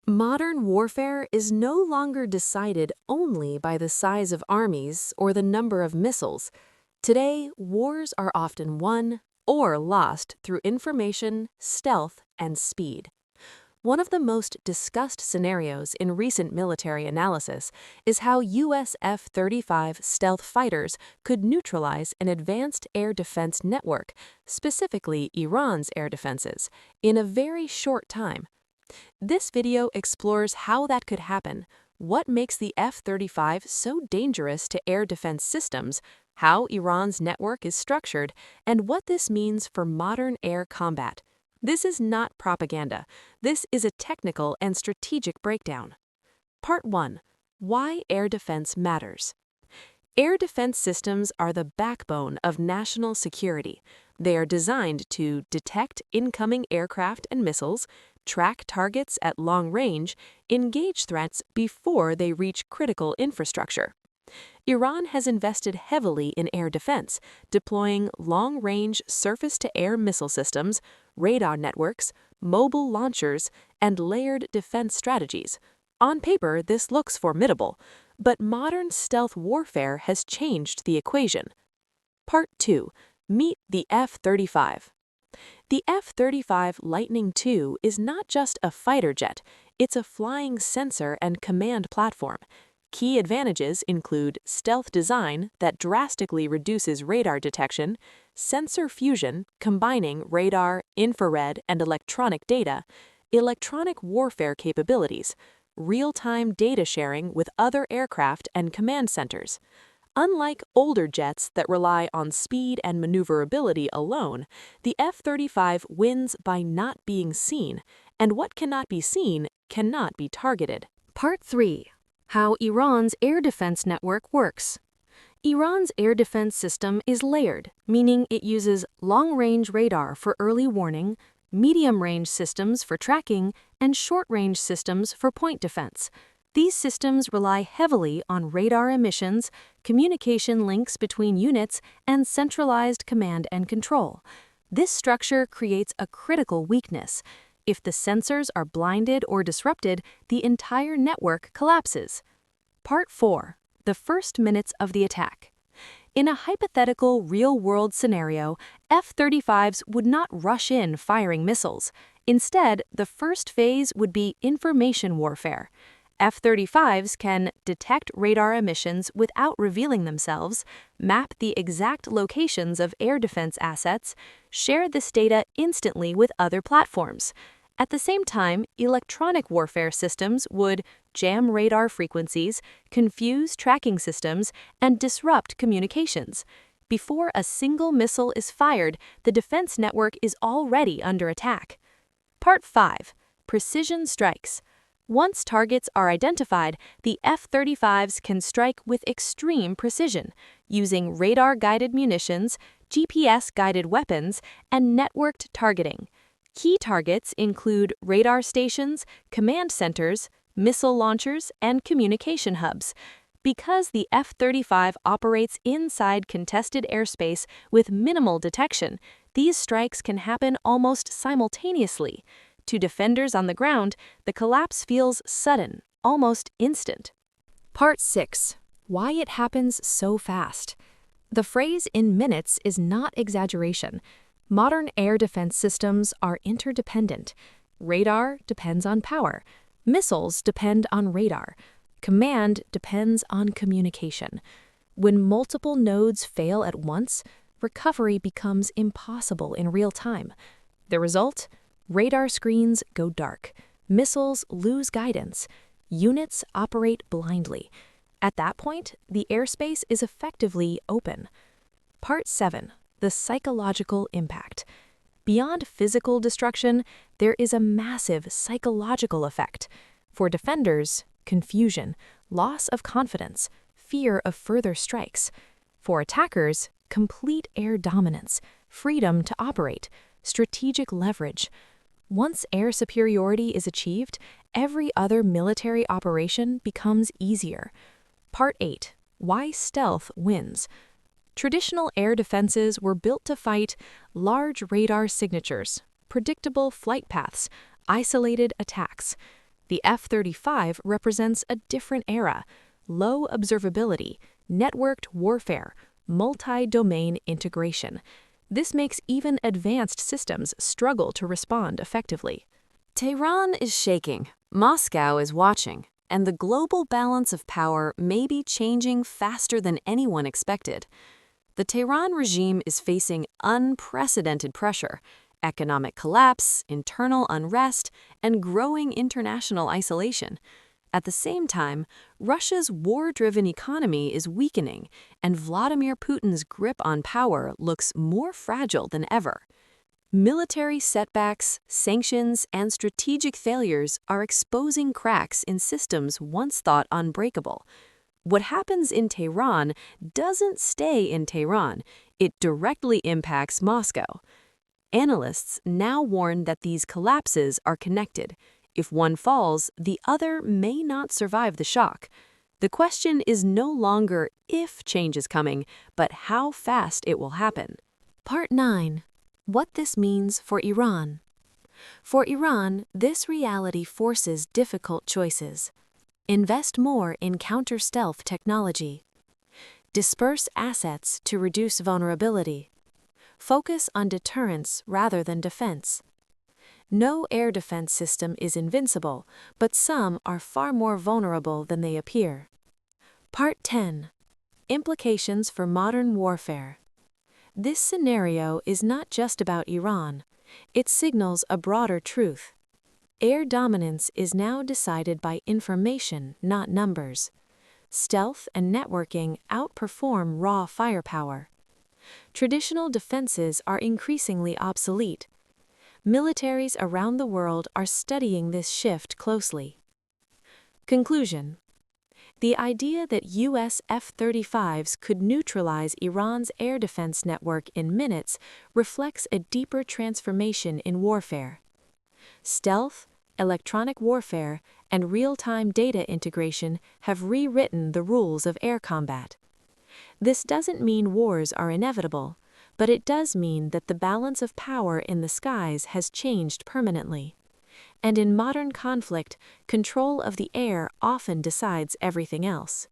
Modern warfare is no longer decided only by the size of armies or the number of missiles. Today, wars are often won or lost through information, stealth, and speed. One of the most discussed scenarios in recent military analysis is how US F-35 stealth fighters could neutralize an advanced air defense network, specifically Iran's air defenses, in a very short time. This video explores how that could happen, what makes the F-35 so dangerous to air defense systems, how Iran's network is structured, and what this means for modern air combat. This is not propaganda. This is a technical and strategic breakdown. Part 1. Why air defense matters. Air defense systems are the backbone of national security. They are designed to detect incoming aircraft and missiles, track targets at long range, engage threats before they reach critical infrastructure. Iran has invested heavily in air defense, deploying long-range surface-to-air missile systems, radar networks, mobile launchers, and layered defense strategies. On paper, this looks formidable, but modern stealth warfare has changed the equation. Part 2. Meet the F-35. The F-35 Lightning II is not just a fighter jet, it's a flying sensor and command platform. Key advantages include stealth design that drastically reduces radar detection, sensor fusion combining radar, infrared, and electronic data, electronic warfare capabilities, real-time data sharing with other aircraft and command centers. Unlike older jets that rely on speed and maneuverability alone, the F-35 wins by not being seen, and what cannot be seen cannot be targeted. Part 3. How Iran's air defense network works. Iran's air defense system is layered, meaning it uses long-range radar for early warning, medium-range systems for tracking, and short-range systems for point defense. These systems rely heavily on radar emissions, communication links between units, and centralized command and control. This structure creates a critical weakness. If the sensors are blinded or disrupted, the entire network collapses. Part 4. The first minutes of the attack. In a hypothetical real-world scenario, F-35s would not rush in firing missiles. Instead, the first phase would be information warfare. F-35s can detect radar emissions without revealing themselves, map the exact locations of air defense assets, share this data instantly with other platforms. At the same time, electronic warfare systems would jam radar frequencies, confuse tracking systems, and disrupt communications. Before a single missile is fired, the defense network is already under attack. Part 5. Precision strikes. Once targets are identified, the F-35s can strike with extreme precision, using radar-guided munitions, GPS-guided weapons, and networked targeting. Key targets include radar stations, command centers, missile launchers, and communication hubs. Because the F-35 operates inside contested airspace with minimal detection, these strikes can happen almost simultaneously. To defenders on the ground, the collapse feels sudden, almost instant. Part 6. Why it happens so fast. The phrase "in minutes" is not exaggeration. Modern air defense systems are interdependent. Radar depends on power. Missiles depend on radar. Command depends on communication. When multiple nodes fail at once, recovery becomes impossible in real time. The result? Radar screens go dark. Missiles lose guidance. Units operate blindly. At that point, the airspace is effectively open. Part 7. The psychological impact. Beyond physical destruction, there is a massive psychological effect. For defenders, confusion, loss of confidence, fear of further strikes. For attackers, complete air dominance, freedom to operate, strategic leverage. Once air superiority is achieved, every other military operation becomes easier. Part 8. Why stealth wins. Traditional air defenses were built to fight large radar signatures, predictable flight paths, isolated attacks. The F-35 represents a different era: low observability, networked warfare, multi-domain integration. This makes even advanced systems struggle to respond effectively. Tehran is shaking, Moscow is watching, and the global balance of power may be changing faster than anyone expected. The Tehran regime is facing unprecedented pressure: economic collapse, internal unrest, and growing international isolation. At the same time, Russia's war-driven economy is weakening, and Vladimir Putin's grip on power looks more fragile than ever. Military setbacks, sanctions, and strategic failures are exposing cracks in systems once thought unbreakable. What happens in Tehran doesn't stay in Tehran. It directly impacts Moscow. Analysts now warn that these collapses are connected. If one falls, the other may not survive the shock. The question is no longer if change is coming, but how fast it will happen. Part 9. What this means for Iran. For Iran, this reality forces difficult choices. Invest more in counter-stealth technology. Disperse assets to reduce vulnerability. Focus on deterrence rather than defense. No air defense system is invincible, but some are far more vulnerable than they appear. Part 10. Implications for modern warfare. This scenario is not just about Iran. It signals a broader truth. Air dominance is now decided by information, not numbers. Stealth and networking outperform raw firepower. Traditional defenses are increasingly obsolete. Militaries around the world are studying this shift closely. Conclusion. The idea that U.S. F-35s could neutralize Iran's air defense network in minutes reflects a deeper transformation in warfare. Stealth, electronic warfare, and real-time data integration have rewritten the rules of air combat. This doesn't mean wars are inevitable, but it does mean that the balance of power in the skies has changed permanently. And in modern conflict, control of the air often decides everything else.